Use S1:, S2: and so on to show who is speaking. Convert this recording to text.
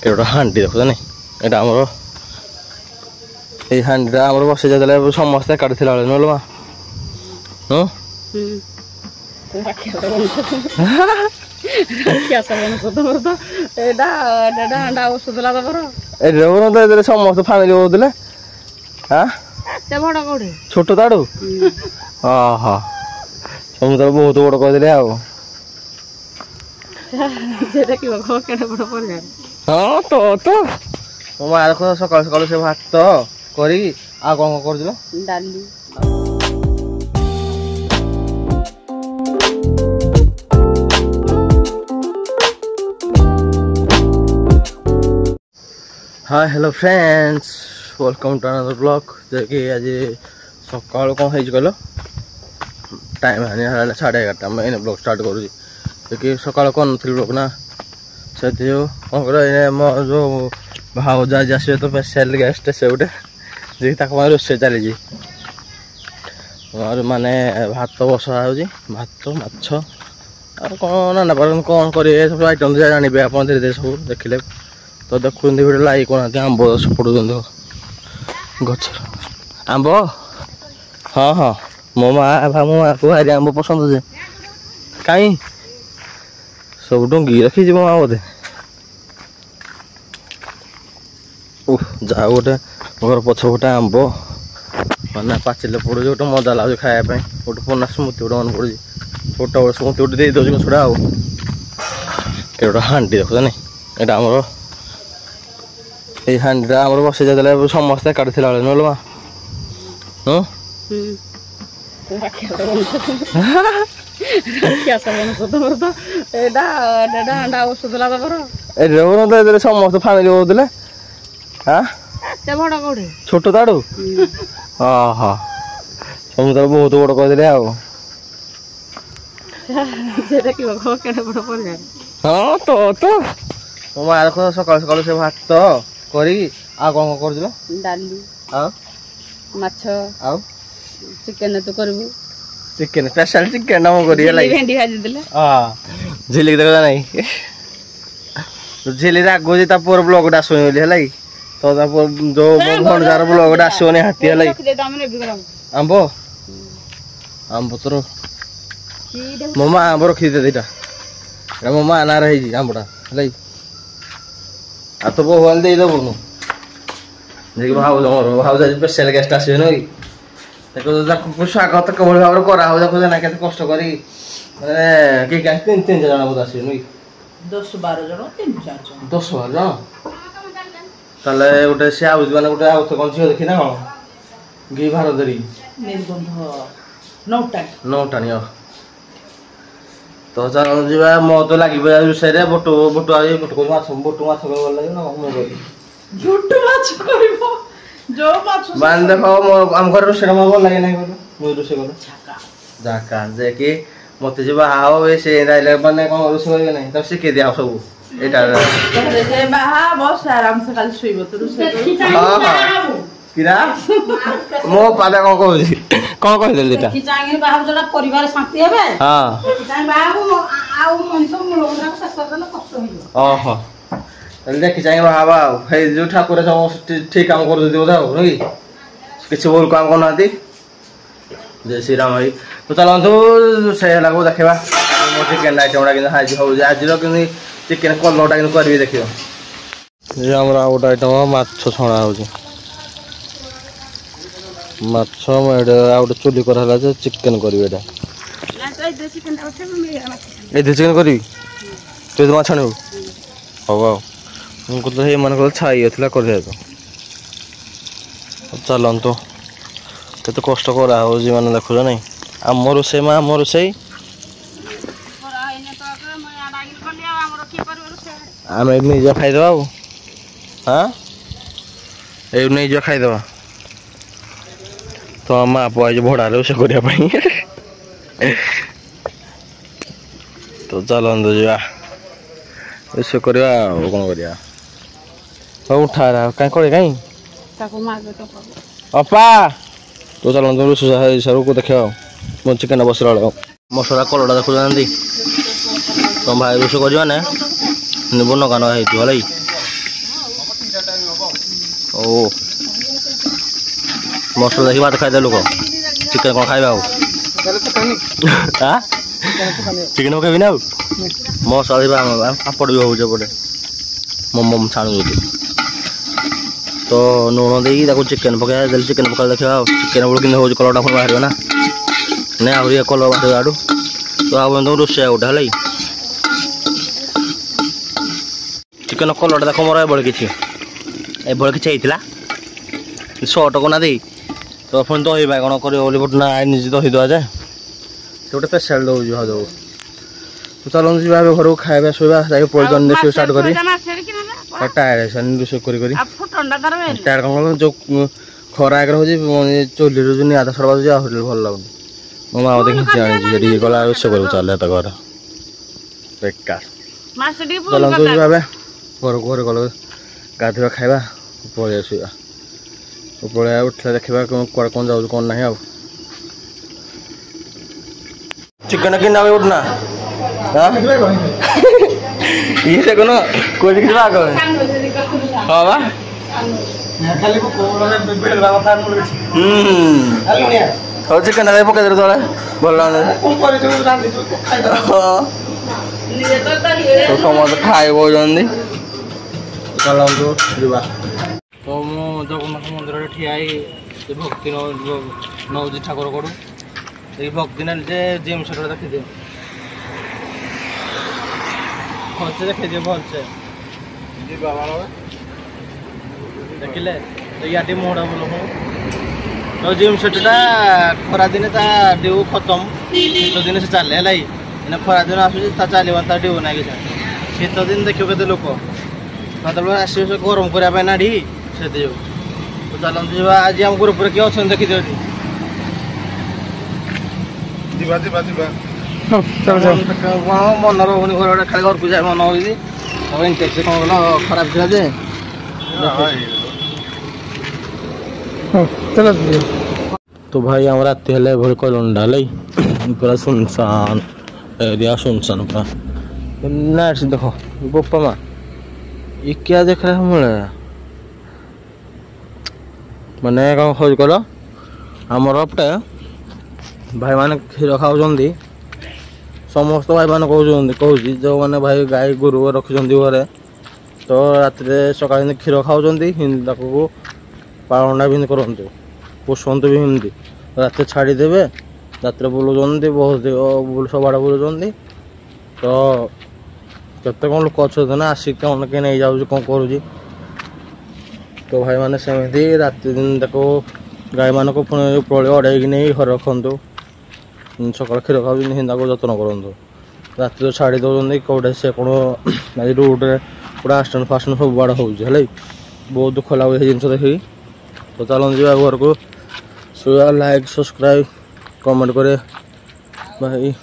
S1: କେଉଁଟା ହାଣ୍ଡି ଦେଖୁଛ ନାଇଁ ଏଇଟା ଆମର ଏଇ ହାଣ୍ଡିଟା ଆମର ବସେଇ ଯାଇଥିଲେ ସମସ୍ତେ ଏକାଠି ଥିଲା ବେଳେ ନହେଲେ ମା ସମସ୍ତେ ଫ୍ୟାମିଲି କହୁଥିଲେ ଛୋଟ ତାଡୁ ଓହୋ ସମୁଦ୍ର ବହୁତ ବଡ କହିଦେଲେ ଆଉ ହଁ ତ ମୋ ମା ଦେଖ ସକାଳୁ ସକାଳୁ ସେ ଭାତ କରିକି ଆଉ କଣ କରୁଥିଲ
S2: ଡାଲି
S1: hi hello friends welcome to another blog जे आज सकाल कौन है कल टाइम है 11:30 मैं ब्लॉग स्टार्ट करुँगी जे सकाल कौन नी ब्लॉग ना से कौन कर मो जो भावज आज आसवे तो स्पेशल गेस्ट से गोटे जी रोषे चली और माने भात बसा भात माछ कौन नाना प्रकार कौन करेंगे सब आइटम जानवे आप धीरे धीरे सब देखिले तो देखुं भिडियो लाइक करना आंब सपोर्ट गच आंब हाँ हाँ मो माँ मो माँ को भारी आंब पसंद जे कहीं सब डुंगी रखी मो माँ बोधे जा गोटे घर पछ गोटे आंब मैंने पाचिले पड़े गोटे मजा लगे खायापी गोटे पुना स्मृति गोटे मन पड़ी छोट बड़े स्मृति गोटे दे दे छड़ा आटा हांडी देखुच नहीं यहाँ आमर এই হান্ডিটা আমরা বসে যাইলে সমস্তে একাठी ଥିଲା ବେଳେ নলে মা ସମସ୍ତେ ଫ୍ୟାମିଲି କହୁଥିଲେ ଛୋଟ ତାଡୁ ଓହୋ ସମୁଦ୍ର ବହୁତ ବଡ କହିଦେଲେ ଆଉ ହଁ ତ ମୋ ମା ଦେଖ ସକାଳୁ ସକାଳୁ ସେ ଭାତ करी आ कौन कर
S2: डाली माछ
S1: आउ
S2: चिकन तो करबू
S1: चिकन स्पेशल चिकन हम करी लाइक
S2: भेंडी भाजी दिले
S1: हां झिली देखो नहीं झिली रागो जे ता पर ब्लॉग डा सोई ले लाई तो ता जो भणजार ब्लॉग डा सोने हाथी लाई आंबो आंबो तरो मम्मा आंबो रखी दे देटा मम्मा ना रही आंबोटा लाई आ तो बहुल दे दबो नु जे भाव जा स्पेशल गेस्ट आसे नै देखो स्वागत केवल भाव करा हो देखो ना केते कष्ट करी माने के का तीन जण बोध आसे नै
S2: 10-12 जण 3-4 जण
S1: 10-12 जण तले गोटे से आउज माने गोटे आउथ कोन छी देखि ना कोन घी भार धरी
S2: निर्गंध नौटानी
S1: तो चल जीवा मो तो लागी विषय रे बोटो बोटो आ बोटो को माछ बोटो माछ को लागी ना मो को
S2: झुटू माछ करबो जो माछ
S1: मान देखो मो हम घर रोसे मो बोल लागे नै को मो रोसे को जाका जे कि मते जीवा हाओ ए से राइले बने कोन रोसे होय नै तब सिके दिया सब एटा
S2: जे बाहा बस आराम से काल सुइबो तो रोसे
S1: हां किरा मो पादा कोन कहू कौन कह देता
S2: खिचांगे बाबू जला परिवार शांति हेबे
S1: हां
S2: खिचांगे बाबू आउ मनिसो मुलोरा को सस्ता न कष्ट होइबो
S1: ओहो तले देखि चाहि बाबा हे जो ठाकुर सब ठीक काम कर दियो दाओ नै किछ बोल काम कोन आती जय श्री राम भाई तो चलो तो से लागो देखबा मो चिकन आइटमडा कि हाजी हो आज रो कि चिकन कलरटा कि करबी देखियो जे हमरा ओटा आइटम माछ छणा हो माछ आउट चुली कर चिकेन करी चिकेन करी तु माछ छाणु हम हमको तो ये मन छाई होता कर चलतु केते कष्ट करा हो मैंने देखुच नहीं आम रोसे माँ आम रोसे आम नहीं खाईदे हाँ ये नहीं खाईदे तो माँ पुआज भड़ा रोसे करने तो चलतु जा रोसे करवा कौन करा उठा कहीं करें कहीं अपा तो चलते रोसे सर को देख मो चिकेन बसला मसला कलर देखुं तुम भाई रोसे कर बन कान है ओ मसला देखी भात खाई लोक चिकेन कौन खाइबा चिकेन पकेबी ना मसला देखा पापड़ भी होचे पटे मोमो छाणु तो लुण दे चिकेन पकाई चिकेन पका देखा चिकेन बेल कि कलरटा पुणी बाहर ना नहीं आहरी कलर बाहर आड़ू तो आप रोषे गोटे है चिकेन कलरटा देख मोर एभली किसी होता शर्ट को ना दे तो पुणी दही बागण कर ना निजे दही दवा जाए से गोटे स्पेशल दौर जो तो चलते जी घर को खाଇବା शोवा जाके प्रयोजन देखिए स्टार्ट करी टायर रोषे कर टायर कौन जो खरा आगे हो चुली जो निआदा सरवा होटल भल लगुनि मो माँ बोधे खींची आनी गला रोषे कर चल घर बेकार चलते जी भाव घर को घर गल गाधोवा खाଇବା पलि आसवा पलि उठे देखा कौन कौन जाऊँ कौन ना चिकेन कि उठना ये देखो ना कोई किसी बात कर हाँ बा और चिकेन आगे पके दे तोले भल तो समस्त खाइब जल्दी चलतु जा तो मु जगन्नाथ मंदिर ठिया भक्ति नौ ठाकुर कड़ू ये भक्ति ना जिम सेट देखी भलसे देखी भलसे देखिले तो या मुहड़ा बोल तो जिम सेटा खरा दिन ड्यू खत्म शीत दिन से चले है खरा दिन आसूँ चलो ड्यू ना कि शीत दिन देखो के लोक मतलब आस गरम करने ना ढी से तो चलते आज आम ग्रुप किए अच्छा देखी दियो मन रोनी घर खाली घर को जाए मन हो इंटेक्स कौन कल खराब थी जे तो भाई आम राति हेल्ले भर कलंडा पूरा सुनसान एरिया सुनसान पूरा ना देख बोपा माँ ये क्या देख रहा है मिले मैंने कौन खोज कल आमर अपटे भाई मैंने क्षीर खाऊँ समस्त भाई मैंने कहूँ जो मैंने भाई गाय गोरु रखिंट घरे तो रात सका क्षीर खाऊँ पालना भी करूँ पोषंत भी हिंदी रात छाड़देवे रात बुलूँ बहुत सब आड़े बुलूँ तो केते कौन लोक अच्छे ना आसिक कौन के नहीं जाऊँ कौन करुँच तो भाई मैंने सेमती राति दिन देखो गाय मान को पुणी प्रलय अड़ाई नहीं घर रखु सकाल क्षीर खाऊ हिंदा को जत्न करूँ राति तो छाड़ी दौरान कौटे से कौन आज रोड्रे पूरा आक्सीडेंट फाक्सीडेंट सब आड़े हो बहुत दुख लगे जिन देखी तो चलते जा घर को लाइक सब्सक्राइब कमेंट करे भाई।